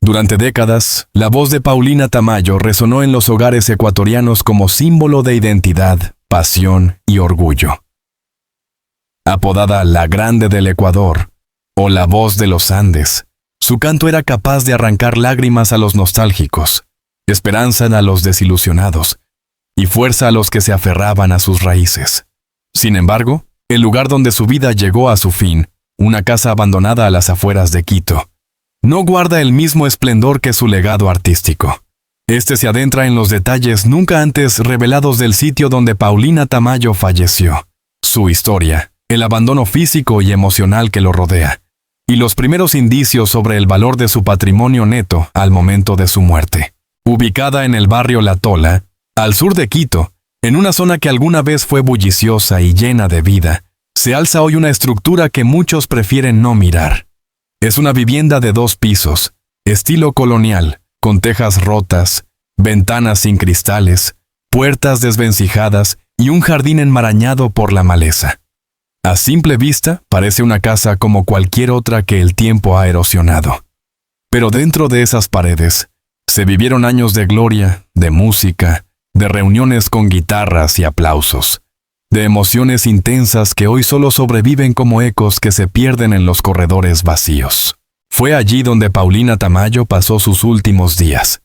Durante décadas, la voz de Paulina Tamayo resonó en los hogares ecuatorianos como símbolo de identidad, pasión y orgullo. Apodada la Grande del Ecuador, o la Voz de los Andes, su canto era capaz de arrancar lágrimas a los nostálgicos, esperanza a los desilusionados y fuerza a los que se aferraban a sus raíces. Sin embargo, el lugar donde su vida llegó a su fin, una casa abandonada a las afueras de Quito, no guarda el mismo esplendor que su legado artístico. Este se adentra en los detalles nunca antes revelados del sitio donde Paulina Tamayo falleció, su historia, el abandono físico y emocional que lo rodea, y los primeros indicios sobre el valor de su patrimonio neto al momento de su muerte. Ubicada en el barrio La Tola, al sur de Quito, en una zona que alguna vez fue bulliciosa y llena de vida, se alza hoy una estructura que muchos prefieren no mirar. Es una vivienda de 2 pisos, estilo colonial, con tejas rotas, ventanas sin cristales, puertas desvencijadas y un jardín enmarañado por la maleza. A simple vista, parece una casa como cualquier otra que el tiempo ha erosionado. Pero dentro de esas paredes, se vivieron años de gloria, de música, de reuniones con guitarras y aplausos, de emociones intensas que hoy solo sobreviven como ecos que se pierden en los corredores vacíos. Fue allí donde Paulina Tamayo pasó sus últimos días.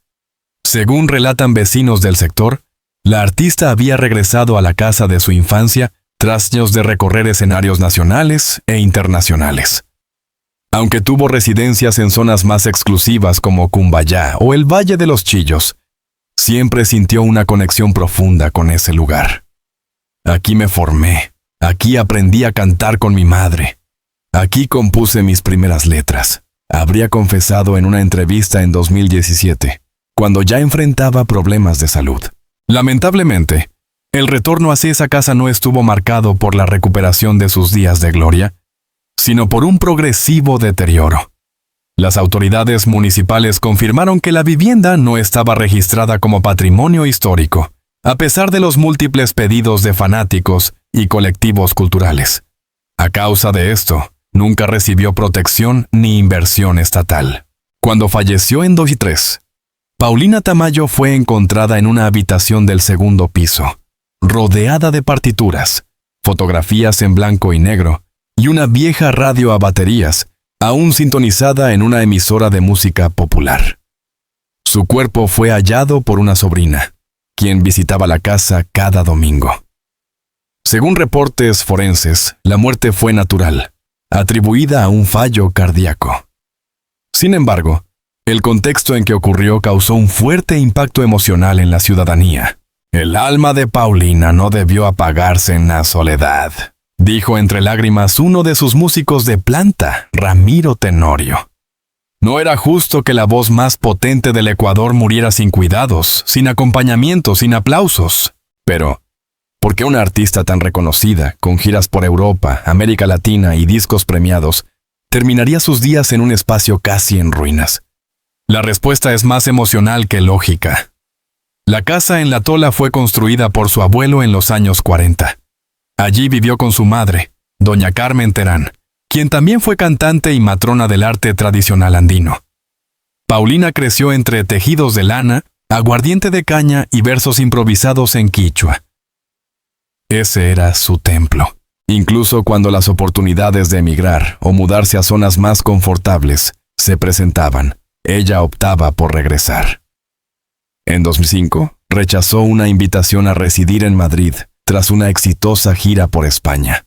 Según relatan vecinos del sector, la artista había regresado a la casa de su infancia tras años de recorrer escenarios nacionales e internacionales. Aunque tuvo residencias en zonas más exclusivas como Cumbayá o el Valle de los Chillos, siempre sintió una conexión profunda con ese lugar. Aquí me formé, aquí aprendí a cantar con mi madre, aquí compuse mis primeras letras, habría confesado en una entrevista en 2017, cuando ya enfrentaba problemas de salud. Lamentablemente, el retorno hacia esa casa no estuvo marcado por la recuperación de sus días de gloria, sino por un progresivo deterioro. Las autoridades municipales confirmaron que la vivienda no estaba registrada como patrimonio histórico, a pesar de los múltiples pedidos de fanáticos y colectivos culturales. A causa de esto, nunca recibió protección ni inversión estatal. Cuando falleció en 2003, Paulina Tamayo fue encontrada en una habitación del 2º piso, rodeada de partituras, fotografías en blanco y negro y una vieja radio a baterías, aún sintonizada en una emisora de música popular. Su cuerpo fue hallado por una sobrina, quien visitaba la casa cada domingo. Según reportes forenses, la muerte fue natural, atribuida a un fallo cardíaco. Sin embargo, el contexto en que ocurrió causó un fuerte impacto emocional en la ciudadanía. El alma de Paulina no debió apagarse en la soledad, dijo entre lágrimas uno de sus músicos de planta, Ramiro Tenorio. No era justo que la voz más potente del Ecuador muriera sin cuidados, sin acompañamiento, sin aplausos. Pero, ¿por qué una artista tan reconocida, con giras por Europa, América Latina y discos premiados, terminaría sus días en un espacio casi en ruinas? La respuesta es más emocional que lógica. La casa en La Tola fue construida por su abuelo en los años 40. Allí vivió con su madre, doña Carmen Terán, quien también fue cantante y matrona del arte tradicional andino. Paulina creció entre tejidos de lana, aguardiente de caña y versos improvisados en quichua. Ese era su templo. Incluso cuando las oportunidades de emigrar o mudarse a zonas más confortables se presentaban, ella optaba por regresar. En 2005, rechazó una invitación a residir en Madrid tras una exitosa gira por España.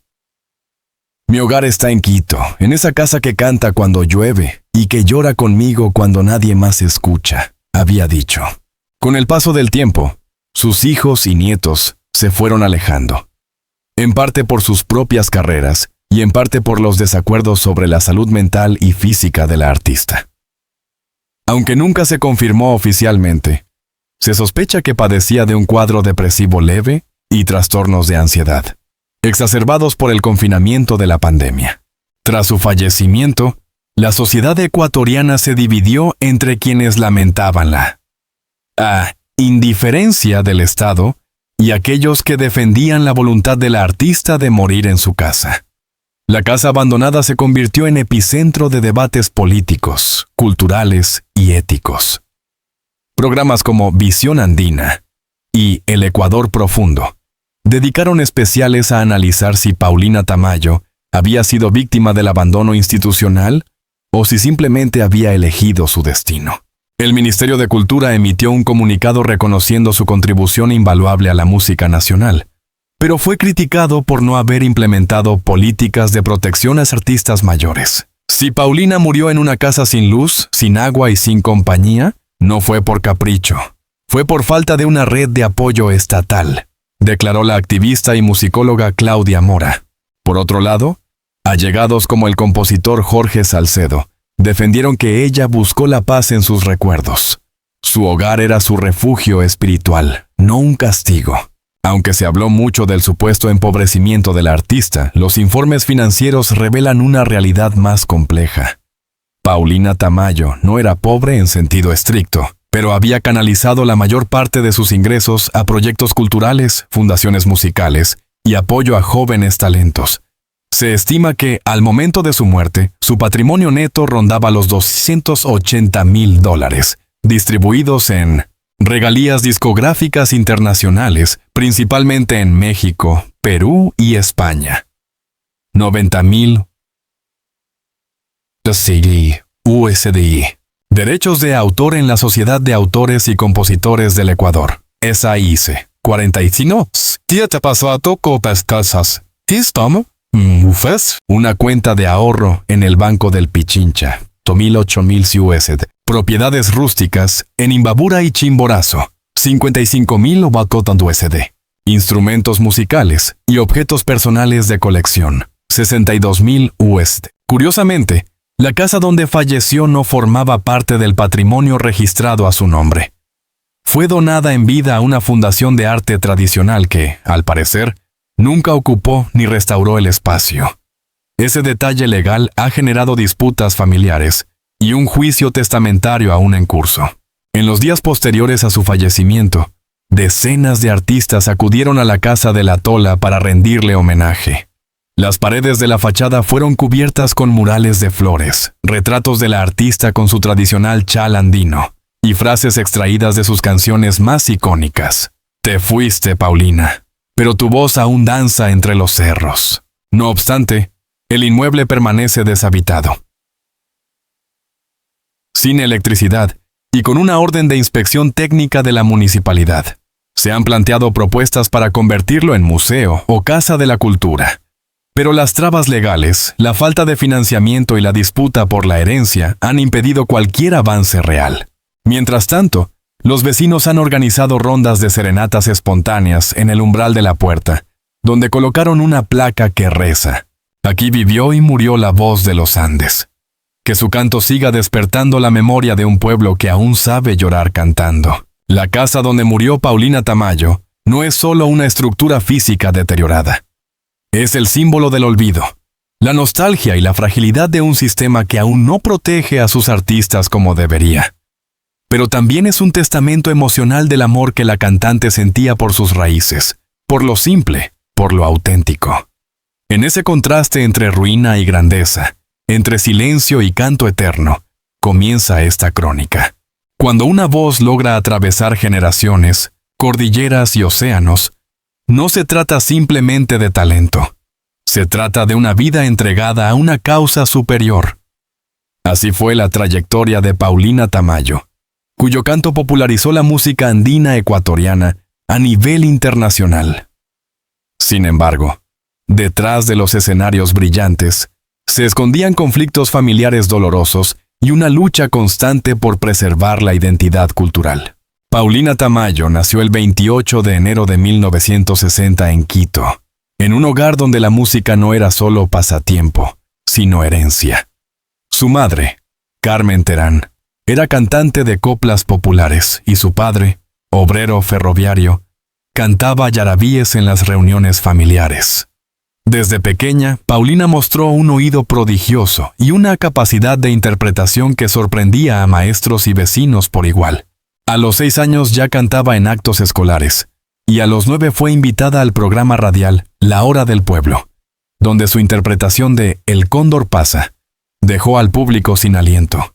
Mi hogar está en Quito, en esa casa que canta cuando llueve y que llora conmigo cuando nadie más escucha, había dicho. Con el paso del tiempo, sus hijos y nietos se fueron alejando, en parte por sus propias carreras y en parte por los desacuerdos sobre la salud mental y física de la artista. Aunque nunca se confirmó oficialmente, se sospecha que padecía de un cuadro depresivo leve y trastornos de ansiedad, exacerbados por el confinamiento de la pandemia. Tras su fallecimiento, la sociedad ecuatoriana se dividió entre quienes lamentaban la indiferencia del Estado y aquellos que defendían la voluntad de la artista de morir en su casa. La casa abandonada se convirtió en epicentro de debates políticos, culturales y éticos. Programas como Visión Andina y El Ecuador Profundo dedicaron especiales a analizar si Paulina Tamayo había sido víctima del abandono institucional o si simplemente había elegido su destino. El Ministerio de Cultura emitió un comunicado reconociendo su contribución invaluable a la música nacional, pero fue criticado por no haber implementado políticas de protección a artistas mayores. Si Paulina murió en una casa sin luz, sin agua y sin compañía, no fue por capricho, fue por falta de una red de apoyo estatal, declaró la activista y musicóloga Claudia Mora. Por otro lado, allegados como el compositor Jorge Salcedo defendieron que ella buscó la paz en sus recuerdos. Su hogar era su refugio espiritual, no un castigo. Aunque se habló mucho del supuesto empobrecimiento de la artista, los informes financieros revelan una realidad más compleja. Paulina Tamayo no era pobre en sentido estricto, pero había canalizado la mayor parte de sus ingresos a proyectos culturales, fundaciones musicales y apoyo a jóvenes talentos. Se estima que, al momento de su muerte, su patrimonio neto rondaba los $280,000, distribuidos en regalías discográficas internacionales, principalmente en México, Perú y España. 90,000 USD. Derechos de autor en la Sociedad de Autores y Compositores del Ecuador, SAIC. 45. ¿Qué te pasó a tu copas casas? ¿Qué estamos? Una cuenta de ahorro en el Banco del Pichincha. 8,000 USD. Propiedades rústicas en Imbabura y Chimborazo. 55,000 USD. Instrumentos musicales y objetos personales de colección. 62,000 USD. Curiosamente, la casa donde falleció no formaba parte del patrimonio registrado a su nombre. Fue donada en vida a una fundación de arte tradicional que, al parecer, nunca ocupó ni restauró el espacio. Ese detalle legal ha generado disputas familiares y un juicio testamentario aún en curso. En los días posteriores a su fallecimiento, decenas de artistas acudieron a la casa de la Tola para rendirle homenaje. Las paredes de la fachada fueron cubiertas con murales de flores, retratos de la artista con su tradicional chal andino y frases extraídas de sus canciones más icónicas. Te fuiste, Paulina, pero tu voz aún danza entre los cerros. No obstante, el inmueble permanece deshabitado. Sin electricidad y con una orden de inspección técnica de la municipalidad. Se han planteado propuestas para convertirlo en museo o casa de la cultura. Pero las trabas legales, la falta de financiamiento y la disputa por la herencia han impedido cualquier avance real. Mientras tanto, los vecinos han organizado rondas de serenatas espontáneas en el umbral de la puerta, donde colocaron una placa que reza: aquí vivió y murió la voz de los Andes. Que su canto siga despertando la memoria de un pueblo que aún sabe llorar cantando. La casa donde murió Paulina Tamayo no es solo una estructura física deteriorada. Es el símbolo del olvido, la nostalgia y la fragilidad de un sistema que aún no protege a sus artistas como debería. Pero también es un testamento emocional del amor que la cantante sentía por sus raíces, por lo simple, por lo auténtico. En ese contraste entre ruina y grandeza, entre silencio y canto eterno, comienza esta crónica. Cuando una voz logra atravesar generaciones, cordilleras y océanos, no se trata simplemente de talento. Se trata de una vida entregada a una causa superior. Así fue la trayectoria de Paulina Tamayo, cuyo canto popularizó la música andina ecuatoriana a nivel internacional. Sin embargo, detrás de los escenarios brillantes, se escondían conflictos familiares dolorosos y una lucha constante por preservar la identidad cultural. Paulina Tamayo nació el 28 de enero de 1960 en Quito, en un hogar donde la música no era solo pasatiempo, sino herencia. Su madre, Carmen Terán, era cantante de coplas populares y su padre, obrero ferroviario, cantaba yarabíes en las reuniones familiares. Desde pequeña, Paulina mostró un oído prodigioso y una capacidad de interpretación que sorprendía a maestros y vecinos por igual. A los 6 años ya cantaba en actos escolares, y a los 9 fue invitada al programa radial La Hora del Pueblo, donde su interpretación de El Cóndor pasa dejó al público sin aliento.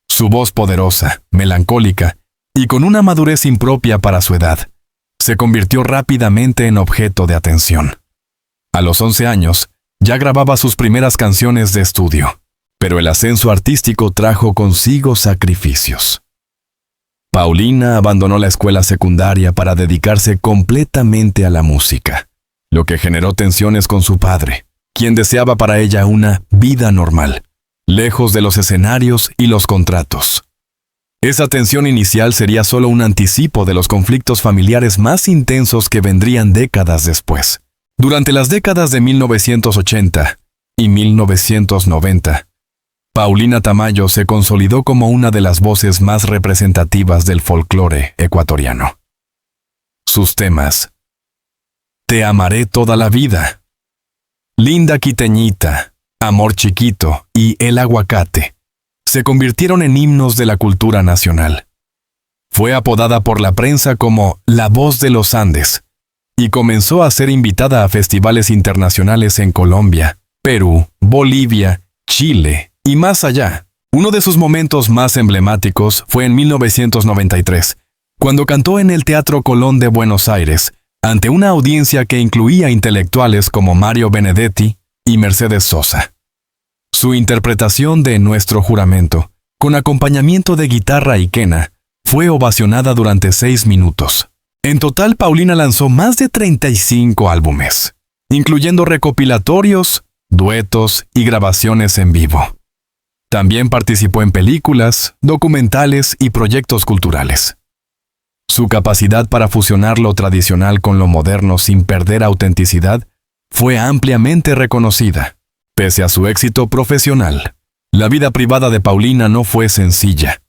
Su voz poderosa, melancólica y con una madurez impropia para su edad, se convirtió rápidamente en objeto de atención. A los 11 años, ya grababa sus primeras canciones de estudio, pero el ascenso artístico trajo consigo sacrificios. Paulina abandonó la escuela secundaria para dedicarse completamente a la música, lo que generó tensiones con su padre, quien deseaba para ella una vida normal, lejos de los escenarios y los contratos. Esa tensión inicial sería solo un anticipo de los conflictos familiares más intensos que vendrían décadas después. Durante las décadas de 1980 y 1990, Paulina Tamayo se consolidó como una de las voces más representativas del folclore ecuatoriano. Sus temas: Te amaré toda la vida, Linda Quiteñita, Amor Chiquito y El Aguacate se convirtieron en himnos de la cultura nacional. Fue apodada por la prensa como la voz de los Andes y comenzó a ser invitada a festivales internacionales en Colombia, Perú, Bolivia, Chile y más allá. Uno de sus momentos más emblemáticos fue en 1993, cuando cantó en el Teatro Colón de Buenos Aires, ante una audiencia que incluía intelectuales como Mario Benedetti y Mercedes Sosa. Su interpretación de Nuestro Juramento, con acompañamiento de guitarra y quena, fue ovacionada durante 6 minutos. En total, Paulina lanzó más de 35 álbumes, incluyendo recopilatorios, duetos y grabaciones en vivo. También participó en películas, documentales y proyectos culturales. Su capacidad para fusionar lo tradicional con lo moderno sin perder autenticidad fue ampliamente reconocida. Pese a su éxito profesional, la vida privada de Paulina no fue sencilla.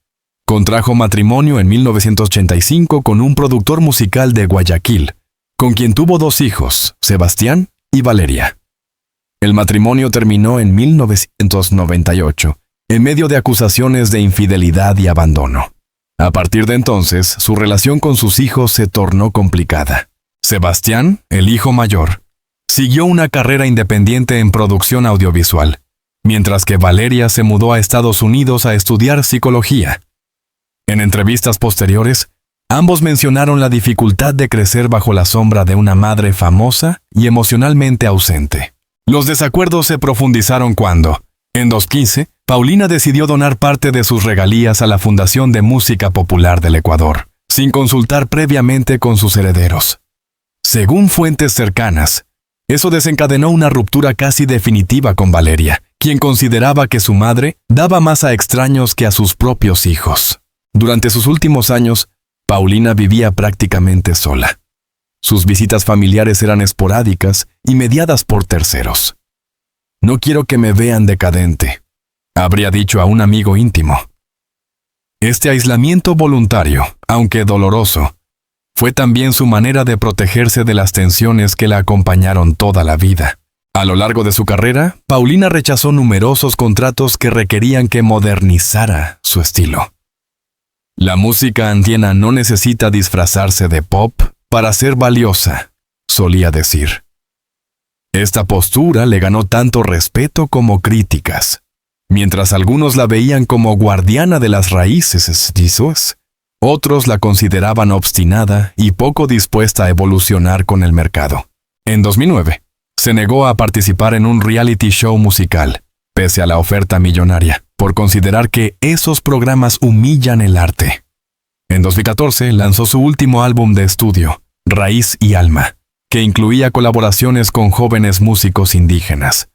Contrajo matrimonio en 1985 con un productor musical de Guayaquil, con quien tuvo 2 hijos, Sebastián y Valeria. El matrimonio terminó en 1998, en medio de acusaciones de infidelidad y abandono. A partir de entonces, su relación con sus hijos se tornó complicada. Sebastián, el hijo mayor, siguió una carrera independiente en producción audiovisual, mientras que Valeria se mudó a Estados Unidos a estudiar psicología. En entrevistas posteriores, ambos mencionaron la dificultad de crecer bajo la sombra de una madre famosa y emocionalmente ausente. Los desacuerdos se profundizaron cuando, en 2015, Paulina decidió donar parte de sus regalías a la Fundación de Música Popular del Ecuador, sin consultar previamente con sus herederos. Según fuentes cercanas, eso desencadenó una ruptura casi definitiva con Valeria, quien consideraba que su madre daba más a extraños que a sus propios hijos. Durante sus últimos años, Paulina vivía prácticamente sola. Sus visitas familiares eran esporádicas y mediadas por terceros. «No quiero que me vean decadente», habría dicho a un amigo íntimo. Este aislamiento voluntario, aunque doloroso, fue también su manera de protegerse de las tensiones que la acompañaron toda la vida. A lo largo de su carrera, Paulina rechazó numerosos contratos que requerían que modernizara su estilo. La música andiana no necesita disfrazarse de pop para ser valiosa, solía decir. Esta postura le ganó tanto respeto como críticas. Mientras algunos la veían como guardiana de las raíces, otros la consideraban obstinada y poco dispuesta a evolucionar con el mercado. En 2009, se negó a participar en un reality show musical, pese a la oferta millonaria, por considerar que esos programas humillan el arte. En 2014 lanzó su último álbum de estudio, Raíz y Alma, que incluía colaboraciones con jóvenes músicos indígenas.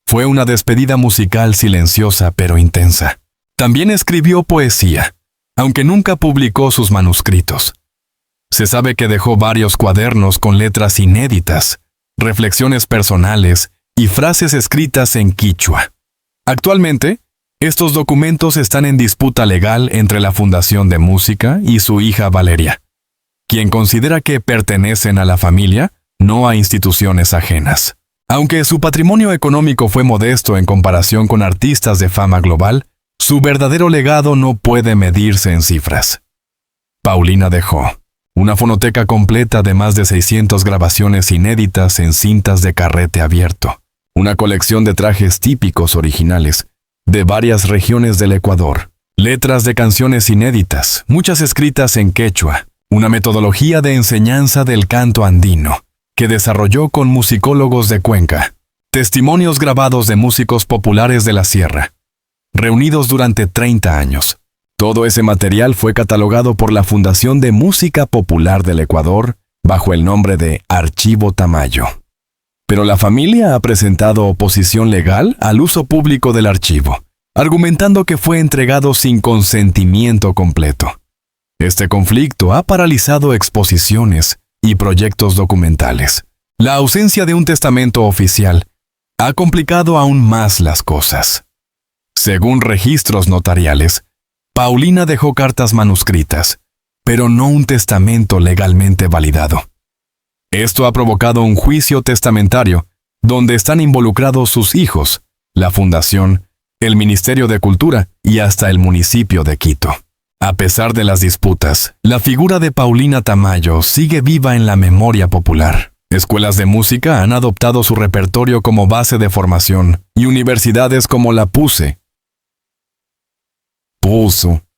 Fue una despedida musical silenciosa pero intensa. También escribió poesía, aunque nunca publicó sus manuscritos. Se sabe que dejó varios cuadernos con letras inéditas, reflexiones personales y frases escritas en quichua. Actualmente, estos documentos están en disputa legal entre la Fundación de Música y su hija Valeria, quien considera que pertenecen a la familia, no a instituciones ajenas. Aunque su patrimonio económico fue modesto en comparación con artistas de fama global, su verdadero legado no puede medirse en cifras. Paulina dejó una fonoteca completa de más de 600 grabaciones inéditas en cintas de carrete abierto, una colección de trajes típicos originales de varias regiones del Ecuador, letras de canciones inéditas, muchas escritas en quechua, una metodología de enseñanza del canto andino, que desarrolló con musicólogos de Cuenca, testimonios grabados de músicos populares de la sierra, reunidos durante 30 años. Todo ese material fue catalogado por la Fundación de Música Popular del Ecuador bajo el nombre de Archivo Tamayo. Pero la familia ha presentado oposición legal al uso público del archivo, argumentando que fue entregado sin consentimiento completo. Este conflicto ha paralizado exposiciones y proyectos documentales. La ausencia de un testamento oficial ha complicado aún más las cosas. Según registros notariales, Paulina dejó cartas manuscritas, pero no un testamento legalmente validado. Esto ha provocado un juicio testamentario, donde están involucrados sus hijos, la Fundación, el Ministerio de Cultura y hasta el municipio de Quito. A pesar de las disputas, la figura de Paulina Tamayo sigue viva en la memoria popular. Escuelas de música han adoptado su repertorio como base de formación y universidades como la PUSU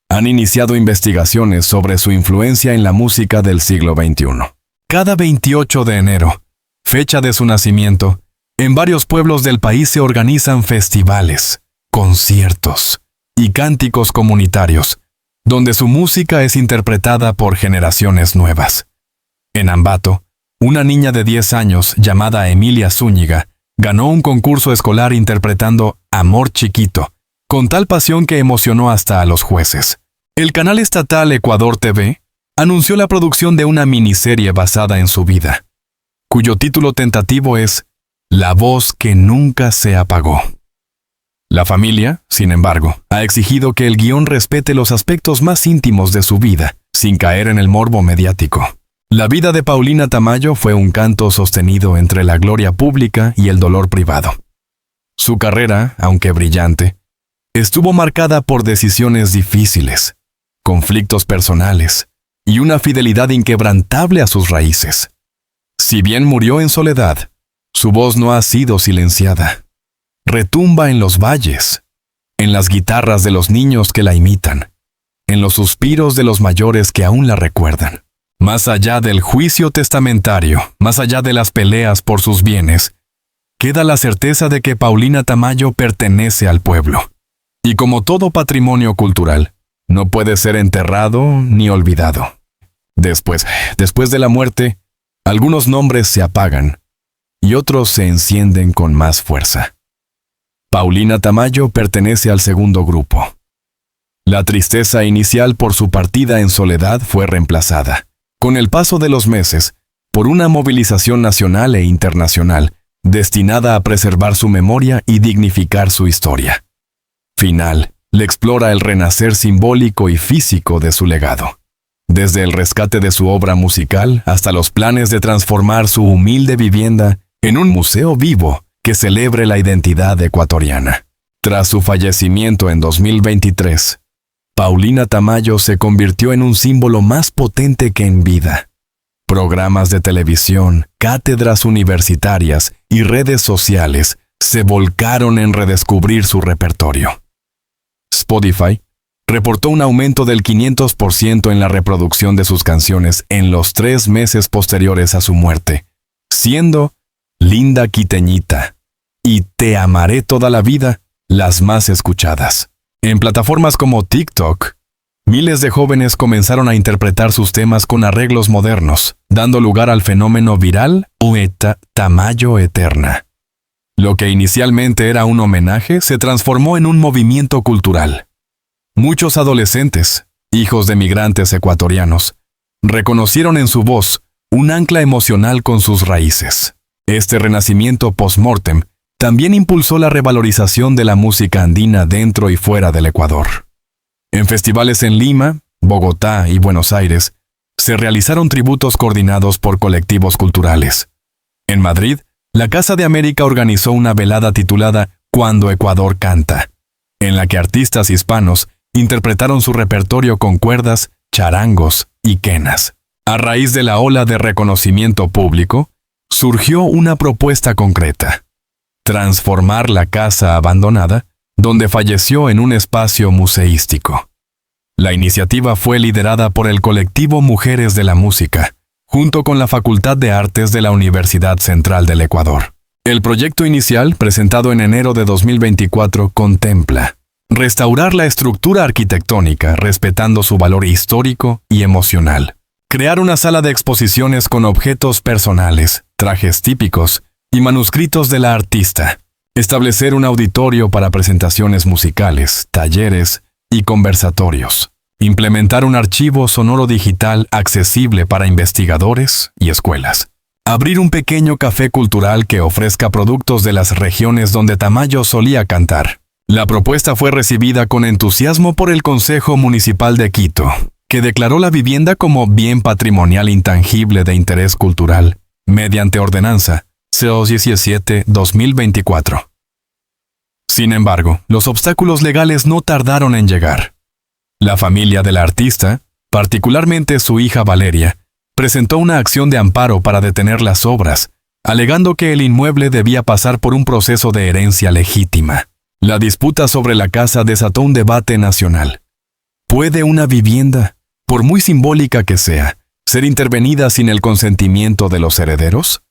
han iniciado investigaciones sobre su influencia en la música del siglo XXI. Cada 28 de enero, fecha de su nacimiento, en varios pueblos del país se organizan festivales, conciertos y cánticos comunitarios, donde su música es interpretada por generaciones nuevas. En Ambato, una niña de 10 años llamada Emilia Zúñiga ganó un concurso escolar interpretando Amor Chiquito, con tal pasión que emocionó hasta a los jueces. El canal estatal Ecuador TV anunció la producción de una miniserie basada en su vida, cuyo título tentativo es La voz que nunca se apagó. La familia, sin embargo, ha exigido que el guión respete los aspectos más íntimos de su vida, sin caer en el morbo mediático. La vida de Paulina Tamayo fue un canto sostenido entre la gloria pública y el dolor privado. Su carrera, aunque brillante, estuvo marcada por decisiones difíciles, conflictos personales y una fidelidad inquebrantable a sus raíces. Si bien murió en soledad, su voz no ha sido silenciada. Retumba en los valles, en las guitarras de los niños que la imitan, en los suspiros de los mayores que aún la recuerdan. Más allá del juicio testamentario, más allá de las peleas por sus bienes, queda la certeza de que Paulina Tamayo pertenece al pueblo. Y como todo patrimonio cultural, no puede ser enterrado ni olvidado. Después de la muerte, algunos nombres se apagan y otros se encienden con más fuerza. Paulina Tamayo pertenece al segundo grupo. La tristeza inicial por su partida en soledad fue reemplazada, con el paso de los meses, por una movilización nacional e internacional destinada a preservar su memoria y dignificar su historia. Final, le explora el renacer simbólico y físico de su legado. Desde el rescate de su obra musical hasta los planes de transformar su humilde vivienda en un museo vivo que celebre la identidad ecuatoriana. Tras su fallecimiento en 2023, Paulina Tamayo se convirtió en un símbolo más potente que en vida. Programas de televisión, cátedras universitarias y redes sociales se volcaron en redescubrir su repertorio. Spotify reportó un aumento del 500% en la reproducción de sus canciones en los 3 meses posteriores a su muerte, siendo Linda Quiteñita y Te amaré toda la vida las más escuchadas. En plataformas como TikTok, miles de jóvenes comenzaron a interpretar sus temas con arreglos modernos, dando lugar al fenómeno viral Tamayo Eterna. Lo que inicialmente era un homenaje se transformó en un movimiento cultural. Muchos adolescentes, hijos de migrantes ecuatorianos, reconocieron en su voz un ancla emocional con sus raíces. Este renacimiento post-mortem también impulsó la revalorización de la música andina dentro y fuera del Ecuador. En festivales en Lima, Bogotá y Buenos Aires, se realizaron tributos coordinados por colectivos culturales. En Madrid, la Casa de América organizó una velada titulada Cuando Ecuador Canta, en la que artistas hispanos interpretaron su repertorio con cuerdas, charangos y quenas. A raíz de la ola de reconocimiento público, surgió una propuesta concreta: transformar la casa abandonada, donde falleció en un espacio museístico. La iniciativa fue liderada por el colectivo Mujeres de la Música, junto con la Facultad de Artes de la Universidad Central del Ecuador. El proyecto inicial, presentado en enero de 2024, contempla restaurar la estructura arquitectónica respetando su valor histórico y emocional, crear una sala de exposiciones con objetos personales, trajes típicos y manuscritos de la artista, establecer un auditorio para presentaciones musicales, talleres y conversatorios, implementar un archivo sonoro digital accesible para investigadores y escuelas, abrir un pequeño café cultural que ofrezca productos de las regiones donde Tamayo solía cantar. La propuesta fue recibida con entusiasmo por el Consejo Municipal de Quito, que declaró la vivienda como bien patrimonial intangible de interés cultural, mediante ordenanza CO 17-2024. Sin embargo, los obstáculos legales no tardaron en llegar. La familia de la artista, particularmente su hija Valeria, presentó una acción de amparo para detener las obras, alegando que el inmueble debía pasar por un proceso de herencia legítima. La disputa sobre la casa desató un debate nacional. ¿Puede una vivienda, por muy simbólica que sea, ser intervenida sin el consentimiento de los herederos?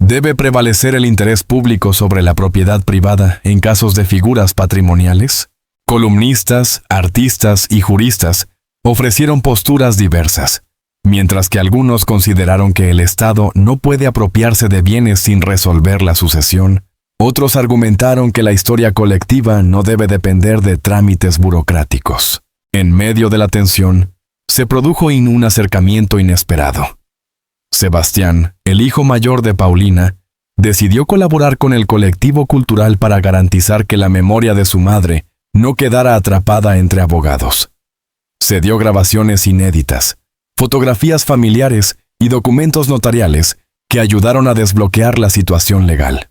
¿Debe prevalecer el interés público sobre la propiedad privada en casos de figuras patrimoniales? Columnistas, artistas y juristas ofrecieron posturas diversas, mientras que algunos consideraron que el Estado no puede apropiarse de bienes sin resolver la sucesión. Otros argumentaron que la historia colectiva no debe depender de trámites burocráticos. En medio de la tensión, se produjo un acercamiento inesperado. Sebastián, el hijo mayor de Paulina, decidió colaborar con el colectivo cultural para garantizar que la memoria de su madre no quedara atrapada entre abogados. Se dio grabaciones inéditas, fotografías familiares y documentos notariales que ayudaron a desbloquear la situación legal.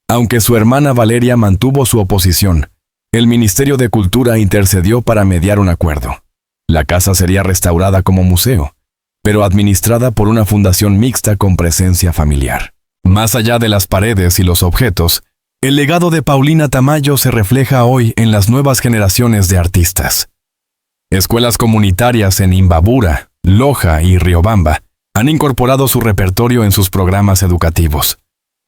Aunque su hermana Valeria mantuvo su oposición, el Ministerio de Cultura intercedió para mediar un acuerdo. La casa sería restaurada como museo, pero administrada por una fundación mixta con presencia familiar. Más allá de las paredes y los objetos, el legado de Paulina Tamayo se refleja hoy en las nuevas generaciones de artistas. Escuelas comunitarias en Imbabura, Loja y Riobamba han incorporado su repertorio en sus programas educativos.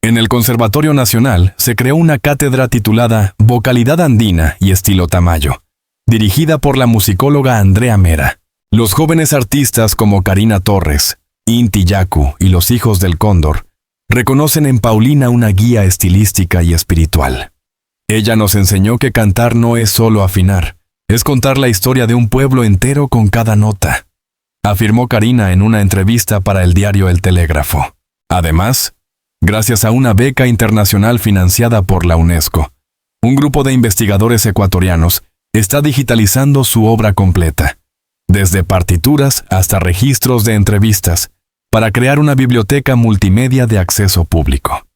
En el Conservatorio Nacional se creó una cátedra titulada Vocalidad Andina y Estilo Tamayo, dirigida por la musicóloga Andrea Mera. Los jóvenes artistas como Karina Torres, Inti Yaku y los Hijos del Cóndor reconocen en Paulina una guía estilística y espiritual. Ella nos enseñó que cantar no es solo afinar, es contar la historia de un pueblo entero con cada nota, afirmó Karina en una entrevista para el diario El Telégrafo. Además, gracias a una beca internacional financiada por la UNESCO, un grupo de investigadores ecuatorianos está digitalizando su obra completa, desde partituras hasta registros de entrevistas, para crear una biblioteca multimedia de acceso público.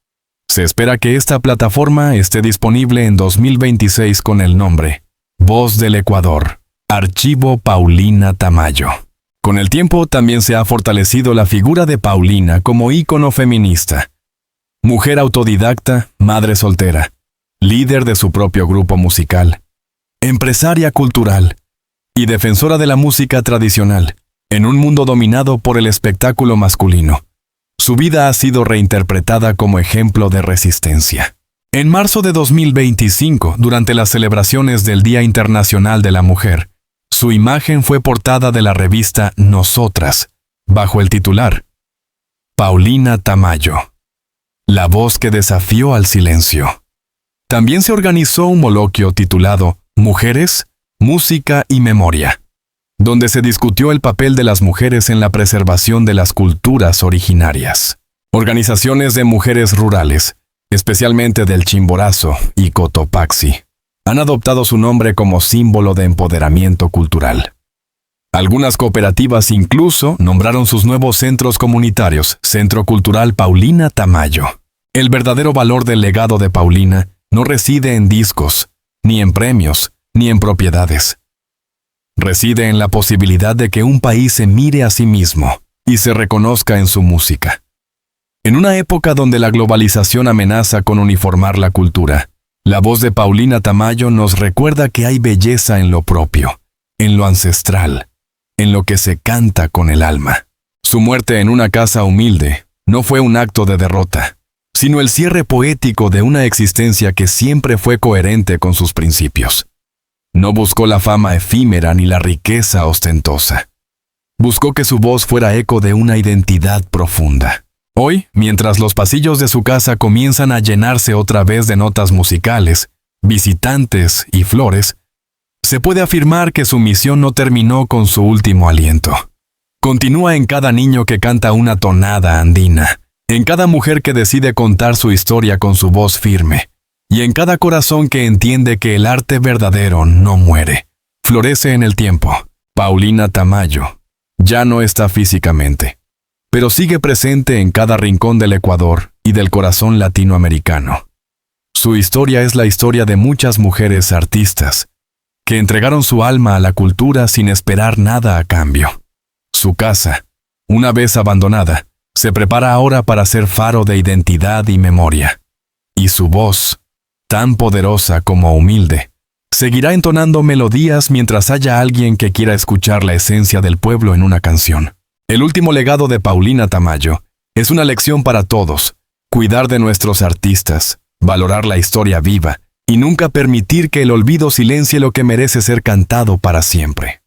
Se espera que esta plataforma esté disponible en 2026 con el nombre Voz del Ecuador, Archivo Paulina Tamayo. Con el tiempo también se ha fortalecido la figura de Paulina como ícono feminista. Mujer autodidacta, madre soltera, líder de su propio grupo musical, empresaria cultural y defensora de la música tradicional, en un mundo dominado por el espectáculo masculino. Su vida ha sido reinterpretada como ejemplo de resistencia. En marzo de 2025, durante las celebraciones del Día Internacional de la Mujer, su imagen fue portada de la revista Nosotras, bajo el titular Paulina Tamayo, la voz que desafió al silencio. También se organizó un coloquio titulado Mujeres, Música y Memoria, donde se discutió el papel de las mujeres en la preservación de las culturas originarias. Organizaciones de mujeres rurales, especialmente del Chimborazo y Cotopaxi, han adoptado su nombre como símbolo de empoderamiento cultural. Algunas cooperativas incluso nombraron sus nuevos centros comunitarios Centro Cultural Paulina Tamayo. El verdadero valor del legado de Paulina no reside en discos, ni en premios, ni en propiedades. Reside en la posibilidad de que un país se mire a sí mismo y se reconozca en su música. En una época donde la globalización amenaza con uniformar la cultura, la voz de Paulina Tamayo nos recuerda que hay belleza en lo propio, en lo ancestral, en lo que se canta con el alma. Su muerte en una casa humilde no fue un acto de derrota, sino el cierre poético de una existencia que siempre fue coherente con sus principios. No buscó la fama efímera ni la riqueza ostentosa. Buscó que su voz fuera eco de una identidad profunda. Hoy, mientras los pasillos de su casa comienzan a llenarse otra vez de notas musicales, visitantes y flores, se puede afirmar que su misión no terminó con su último aliento. Continúa en cada niño que canta una tonada andina, en cada mujer que decide contar su historia con su voz firme, y en cada corazón que entiende que el arte verdadero no muere, florece en el tiempo. Paulina Tamayo ya no está físicamente, pero sigue presente en cada rincón del Ecuador y del corazón latinoamericano. Su historia es la historia de muchas mujeres artistas que entregaron su alma a la cultura sin esperar nada a cambio. Su casa, una vez abandonada, se prepara ahora para ser faro de identidad y memoria. Y su voz, tan poderosa como humilde, seguirá entonando melodías mientras haya alguien que quiera escuchar la esencia del pueblo en una canción. El último legado de Paulina Tamayo es una lección para todos: cuidar de nuestros artistas, valorar la historia viva y nunca permitir que el olvido silencie lo que merece ser cantado para siempre.